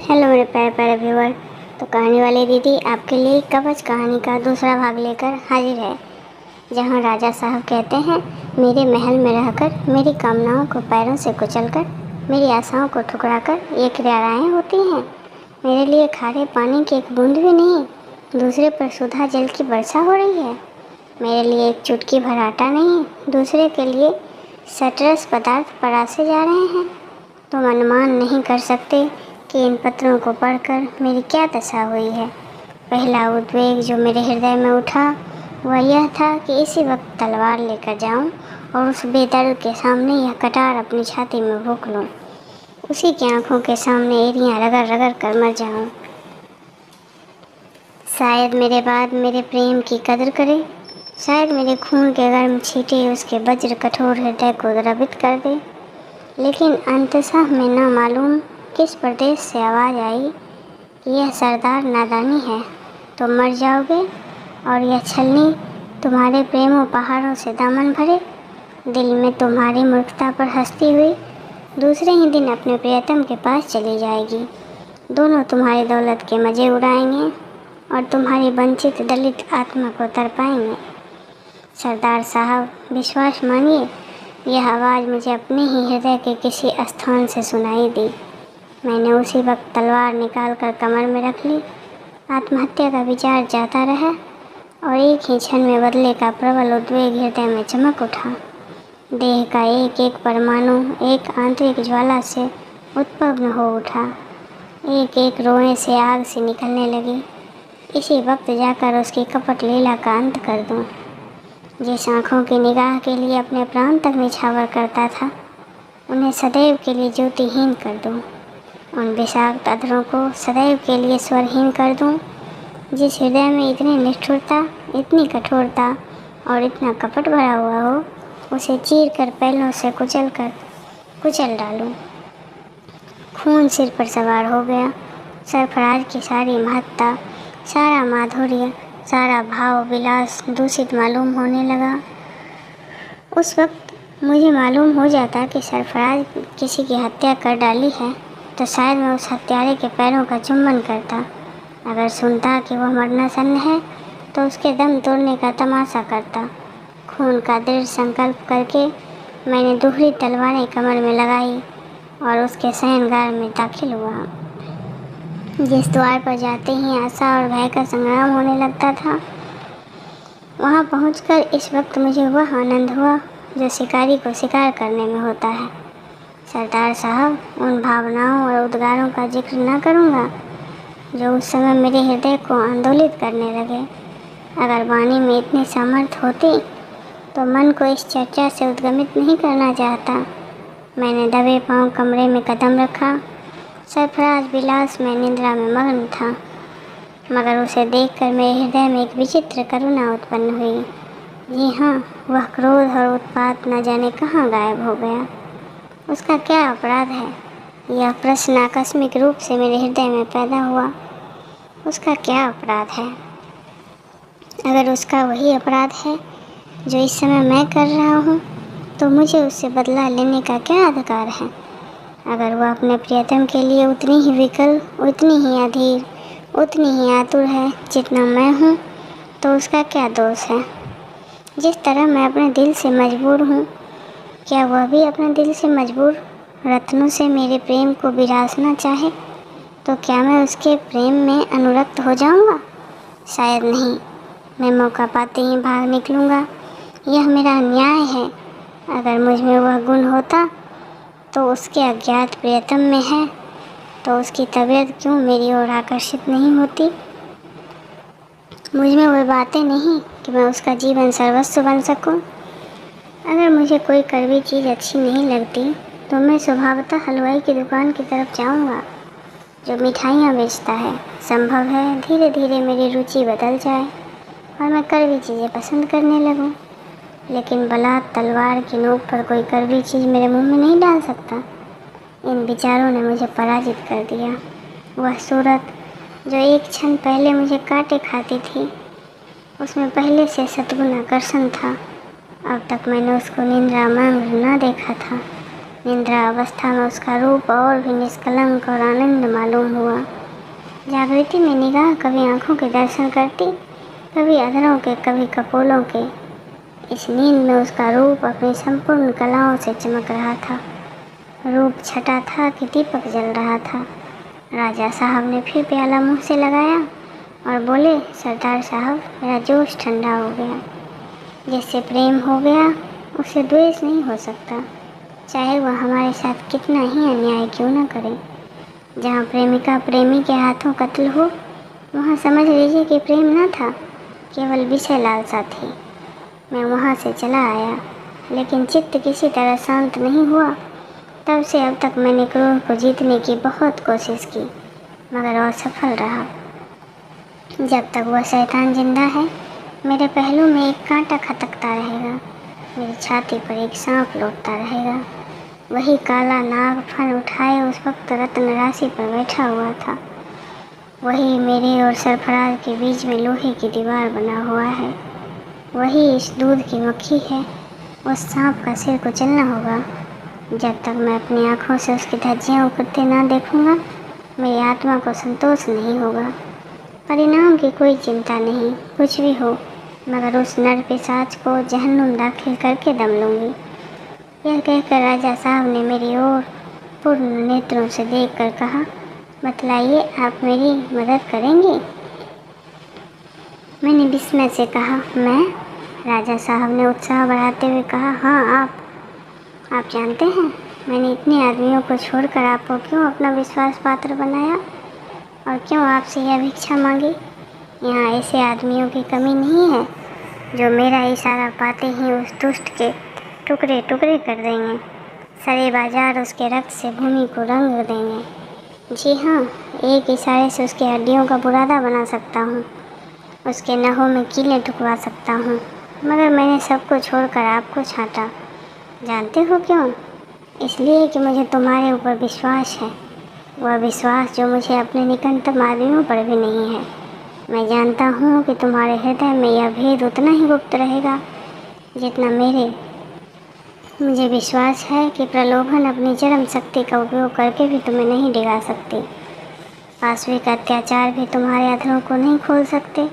Hello मेरे प्यारे प्यारे व्यूअर। तो कहानी वाली दीदी आपके लिए कवच कहानी का दूसरा भाग लेकर हाजिर है, जहां राजा साहब कहते हैं, मेरे महल में रहकर मेरी कामनाओं को पैरों से कुचलकर मेरी आशाओं को ठुकराकर ये क्रियाएं होती हैं। मेरे लिए खारे पानी की एक बूंद भी नहीं, दूसरे पर सुधा जल की वर्षा हो रही है। मेरे लिए एक चुटकी भर आटा नहीं, दूसरे के लिए सटरस पदार्थ परासे जा रहे हैं। तुम अनुमान नहीं कर सकते कि इन पत्रों को पढ़कर मेरी क्या दशा हुई है। पहला उद्वेग जो मेरे हृदय में उठा वह यह था कि इसी वक्त तलवार लेकर जाऊं और उस बेदर्द के सामने यह कटार अपनी छाती में भोंक लूं, उसी की आंखों के सामने एड़ियां रगड़ रगड़ कर मर जाऊं। शायद मेरे बाद मेरे प्रेम की कदर करे, शायद मेरे खून के गर्म छींटे उसके वज्र कठोर हृदय को द्रवित कर दे। लेकिन अंततः मैं न मालूम किस प्रदेश से आवाज़ आई कि यह सरदार नादानी है, तुम मर जाओगे और यह छलनी तुम्हारे प्रेमों पहाड़ों से दामन भरे, दिल में तुम्हारी मूर्खता पर हंसती हुई दूसरे ही दिन अपने प्रियतम के पास चली जाएगी। दोनों तुम्हारी दौलत के मज़े उड़ाएंगे और तुम्हारी वंचित दलित आत्मा को तड़पाएंगे। सरदार साहब, विश्वास मानिए, यह आवाज़ मुझे अपने ही हृदय के किसी स्थान से सुनाई दी। मैंने उसी वक्त तलवार निकालकर कमर में रख ली। आत्महत्या का विचार जाता रहा और एक ही क्षण में बदले का प्रबल उद्वेग हृदय में चमक उठा। देह का एक एक परमाणु एक आंतरिक ज्वाला से उत्पन्न हो उठा, एक एक रोए से आग से निकलने लगी। इसी वक्त जाकर उसकी कपट लीला का अंत कर दूं। जिस आँखों की निगाह के लिए अपने प्राण तक निछावर करता था, उन्हें सदैव के लिए ज्योतिहीन कर दूं। उन विषाक्त अधरों को सदैव के लिए स्वरहीन कर दूं। जिस हृदय में इतनी निष्ठुरता, इतनी कठोरता और इतना कपट भरा हुआ हो, उसे चीर कर पैलों से कुचल डालूं। खून सिर पर सवार हो गया। सरफराज की सारी महत्ता, सारा माधुर्य, सारा भाव विलास दूषित मालूम होने लगा। उस वक्त मुझे मालूम हो जाता कि सरफराज किसी की हत्या कर डाली है तो शायद मैं उस हत्यारे के पैरों का चुम्बन करता। अगर सुनता कि वह मरना सन्न है तो उसके दम तोड़ने का तमाशा करता। खून का दृढ़ संकल्प करके मैंने दूसरी तलवारें कमर में लगाई और उसके शयनगार में दाखिल हुआ। जिस द्वार पर जाते ही आशा और भय का संग्राम होने लगता था, वहाँ पहुंचकर इस वक्त मुझे वह आनंद हुआ जो शिकारी को शिकार करने में होता है। सरदार साहब, उन भावनाओं और उद्गारों का जिक्र न करूँगा जो उस समय मेरे हृदय को आंदोलित करने लगे। अगर वाणी में इतनी सामर्थ्य होती तो मन को इस चर्चा से उद्गमित नहीं करना चाहता। मैंने दबे पांव कमरे में कदम रखा। सरफराज विलास में निद्रा में मग्न था, मगर उसे देखकर मेरे हृदय में एक विचित्र करुणा उत्पन्न हुई। जी हाँ, वह क्रोध और उत्पात न जाने कहाँ गायब हो गया। उसका क्या अपराध है? यह प्रश्न आकस्मिक रूप से मेरे हृदय में पैदा हुआ। उसका क्या अपराध है? अगर उसका वही अपराध है जो इस समय मैं कर रहा हूँ, तो मुझे उससे बदला लेने का क्या अधिकार है? अगर वह अपने प्रियतम के लिए उतनी ही विकल, उतनी ही अधीर, उतनी ही आतुर है जितना मैं हूँ, तो उसका क्या दोष है? जिस तरह मैं अपने दिल से मजबूर हूँ, क्या वह भी अपने दिल से मजबूर रत्नों से मेरे प्रेम को विरासना चाहे तो क्या मैं उसके प्रेम में अनुरक्त हो जाऊंगा? शायद नहीं। मैं मौका पाते ही भाग निकलूंगा। यह मेरा न्याय है। अगर मुझ में वह गुण होता तो उसके अज्ञात प्रियतम में है, तो उसकी तबीयत क्यों मेरी ओर आकर्षित नहीं होती? मुझ में वह बातें नहीं कि मैं उसका जीवन सर्वस्व बन सकूं। अगर मुझे कोई कड़वी चीज़ अच्छी नहीं लगती तो मैं स्वभावतः हलवाई की दुकान की तरफ जाऊंगा जो मिठाइयाँ बेचता है। संभव है धीरे धीरे मेरी रुचि बदल जाए और मैं कड़वी चीज़ें पसंद करने लगूं। लेकिन बलात् तलवार की नोक पर कोई कड़वी चीज़ मेरे मुंह में नहीं डाल सकता। इन विचारों ने मुझे पराजित कर दिया। वह सूरत जो एक क्षण पहले मुझे काटे खाती थी, उसमें पहले से सद्गुण आकर्षण था। अब तक मैंने उसको निंद्रामग्न न देखा था। निद्रा अवस्था में उसका रूप और भी निष्कलंक और आनंद मालूम हुआ। जागृति में निगाह कभी आँखों के दर्शन करती, कभी अधरों के, कभी कपोलों के। इस नींद में उसका रूप अपनी संपूर्ण कलाओं से चमक रहा था। रूप छटा था कि दीपक जल रहा था। राजा साहब ने फिर प्याला मुंह से लगाया और बोले, सरदार साहब, मेरा जोश ठंडा हो गया। जिससे प्रेम हो गया उसे द्वेष नहीं हो सकता, चाहे वह हमारे साथ कितना ही अन्याय क्यों न करे। जहाँ प्रेमिका प्रेमी के हाथों कत्ल हो, वहाँ समझ लीजिए कि प्रेम न था, केवल विषय लालसा थी। मैं वहाँ से चला आया, लेकिन चित्त किसी तरह शांत नहीं हुआ। तब से अब तक मैंने क्रोध को जीतने की बहुत कोशिश की, मगर असफल रहा। जब तक वह शैतान जिंदा है, मेरे पहलू में एक कांटा खटकता रहेगा, मेरी छाती पर एक सांप लौटता रहेगा। वही काला नाग फन उठाए उस वक्त रत्न राशि पर बैठा हुआ था। वही मेरे और सरफराज के बीच में लोहे की दीवार बना हुआ है। वही इस दूध की मक्खी है। उस सांप का सिर कुचलना होगा। जब तक मैं अपनी आँखों से उसकी धज्जियाँ उकड़ते ना देखूँगा, मेरी आत्मा को संतोष नहीं होगा। परिणाम की कोई चिंता नहीं, कुछ भी हो, मगर उस नर पिशाच को जहन्नुम दाखिल करके दम लूँगी। यह कहकर राजा साहब ने मेरी ओर पूर्ण नेत्रों से देखकर कहा, बतलाइए, आप मेरी मदद करेंगे? मैंने विस्मय से कहा, मैं? राजा साहब ने उत्साह बढ़ाते हुए कहा, हाँ, आप जानते हैं मैंने इतने आदमियों को छोड़कर आपको क्यों अपना विश्वास पात्र बनाया और क्यों आपसे यह भिक्षा मांगी? यहाँ ऐसे आदमियों की कमी नहीं है जो मेरा इशारा पाते ही उस दुष्ट के टुकड़े टुकड़े कर देंगे। सरे बाजार उसके रक्त से भूमि को रंग देंगे। जी हाँ, एक इशारे से उसकी हड्डियों का बुरादा बना सकता हूँ, उसके नहों में कीलें ठुकवा सकता हूँ, मगर मैंने सबको छोड़कर आपको छांटा। जानते हो क्यों? इसलिए कि मुझे तुम्हारे ऊपर विश्वास है, वह विश्वास जो मुझे अपने निकटतम आदमियों पर भी नहीं है। मैं जानता हूँ कि तुम्हारे हृदय में यह भेद उतना ही गुप्त रहेगा जितना मुझे विश्वास है कि प्रलोभन अपनी चरम शक्ति का उपयोग करके भी तुम्हें नहीं डिगा सकती। पाशविक अत्याचार भी तुम्हारे अधरों को नहीं खोल सकते।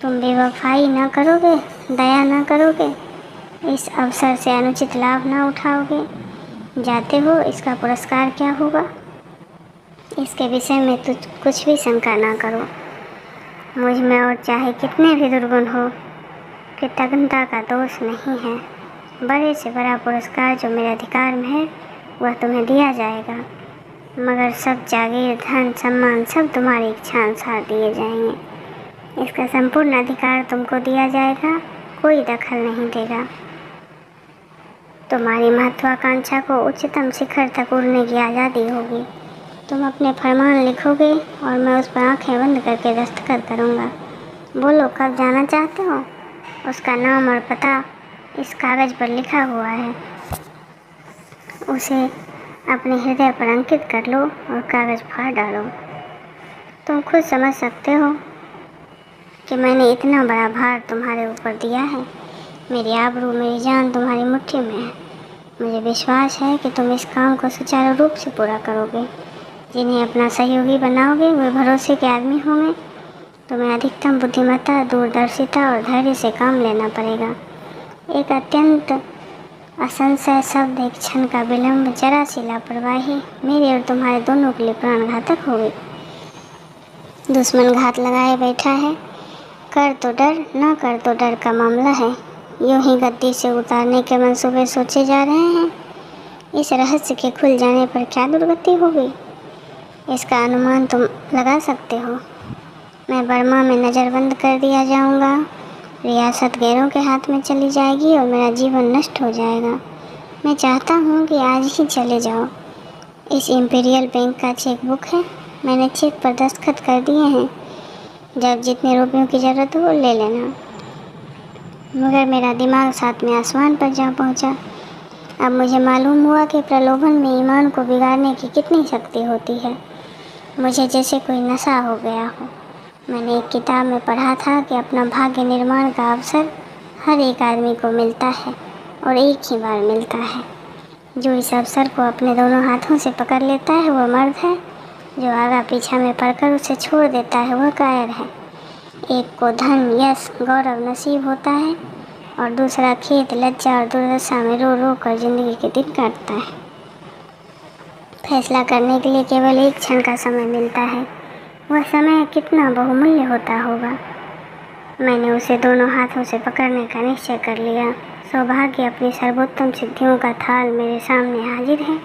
तुम बेवफाई ना करोगे, दया ना करोगे, इस अवसर से अनुचित लाभ ना उठाओगे। जाते हो, इसका पुरस्कार क्या होगा, इसके विषय में तुझ कुछ भी शंका ना करो। मुझ में और चाहे कितने भी दुर्गुण हो, कृतज्ञता का दोष नहीं है। बड़े से बड़ा पुरस्कार जो मेरे अधिकार में है वह तुम्हें दिया जाएगा, मगर सब जागीर, धन, सम्मान सब तुम्हारी इच्छा अनुसार दिए जाएंगे। इसका संपूर्ण अधिकार तुमको दिया जाएगा, कोई दखल नहीं देगा। तुम्हारी महत्वाकांक्षा को उच्चतम शिखर तक उड़ने की आज़ादी होगी। तुम अपने फरमान लिखोगे और मैं उस पर आंखें बंद करके दस्तखत करूँगा। बोलो, कब जाना चाहते हो? उसका नाम और पता इस कागज़ पर लिखा हुआ है, उसे अपने हृदय पर अंकित कर लो और कागज़ फाड़ डालो। तुम खुद समझ सकते हो कि मैंने इतना बड़ा भार तुम्हारे ऊपर दिया है। मेरी आबरू, मेरी जान तुम्हारी मुट्ठी में है। मुझे विश्वास है कि तुम इस काम को सुचारू रूप से पूरा करोगे। जिन्हें अपना सहयोगी बनाओगे वे भरोसे के आदमी होंगे। तुम्हें अधिकतम बुद्धिमत्ता, दूरदर्शिता और धैर्य से काम लेना पड़ेगा। एक अत्यंत असंशय शब्द, एक क्षण का विलंब, जरा सी लापरवाही मेरे और तुम्हारे दोनों के लिए प्राणघातक होगी। दुश्मन घात लगाए बैठा है, कर तो डर, ना कर तो डर का मामला है। यूं ही गद्दी से उतारने के मंसूबे सोचे जा रहे हैं। इस रहस्य के खुल जाने पर क्या दुर्गति होगी, इसका अनुमान तुम लगा सकते हो। मैं बर्मा में नज़रबंद कर दिया जाऊंगा, रियासत गैरों के हाथ में चली जाएगी और मेरा जीवन नष्ट हो जाएगा। मैं चाहता हूँ कि आज ही चले जाओ। इस इम्पीरियल बैंक का चेक बुक है, मैंने चेक पर दस्तखत कर दिए हैं। जब जितने रुपयों की ज़रूरत हो ले लेना। मगर मेरा दिमाग सातवें आसमान पर जा पहुँचा। अब मुझे मालूम हुआ कि प्रलोभन में ईमान को बिगाड़ने की कितनी शक्ति होती है। मुझे जैसे कोई नशा हो गया हो। मैंने एक किताब में पढ़ा था कि अपना भाग्य निर्माण का अवसर हर एक आदमी को मिलता है और एक ही बार मिलता है। जो इस अवसर को अपने दोनों हाथों से पकड़ लेता है वह मर्द है, जो आगा पीछा में पड़कर उसे छोड़ देता है वह कायर है। एक को धन, यश, गौरव नसीब होता है और दूसरा खेद, लज्जा और दुर्दशा में रो रो कर जिंदगी के दिन काटता है। फैसला करने के लिए केवल एक क्षण का समय मिलता है। वह समय कितना बहुमूल्य होता होगा। मैंने उसे दोनों हाथों से पकड़ने का निश्चय कर लिया। सौभाग्य अपनी सर्वोत्तम सिद्धियों का थाल मेरे सामने हाजिर है,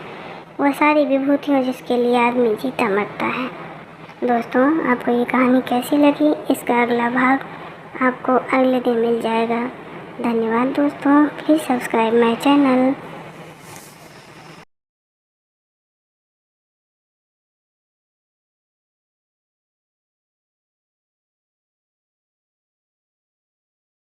वह सारी विभूतियों जिसके लिए आदमी जीता मरता है। दोस्तों, आपको ये कहानी कैसी लगी? इसका अगला भाग आपको अगले दिन मिल जाएगा। धन्यवाद दोस्तों। Please subscribe my channel.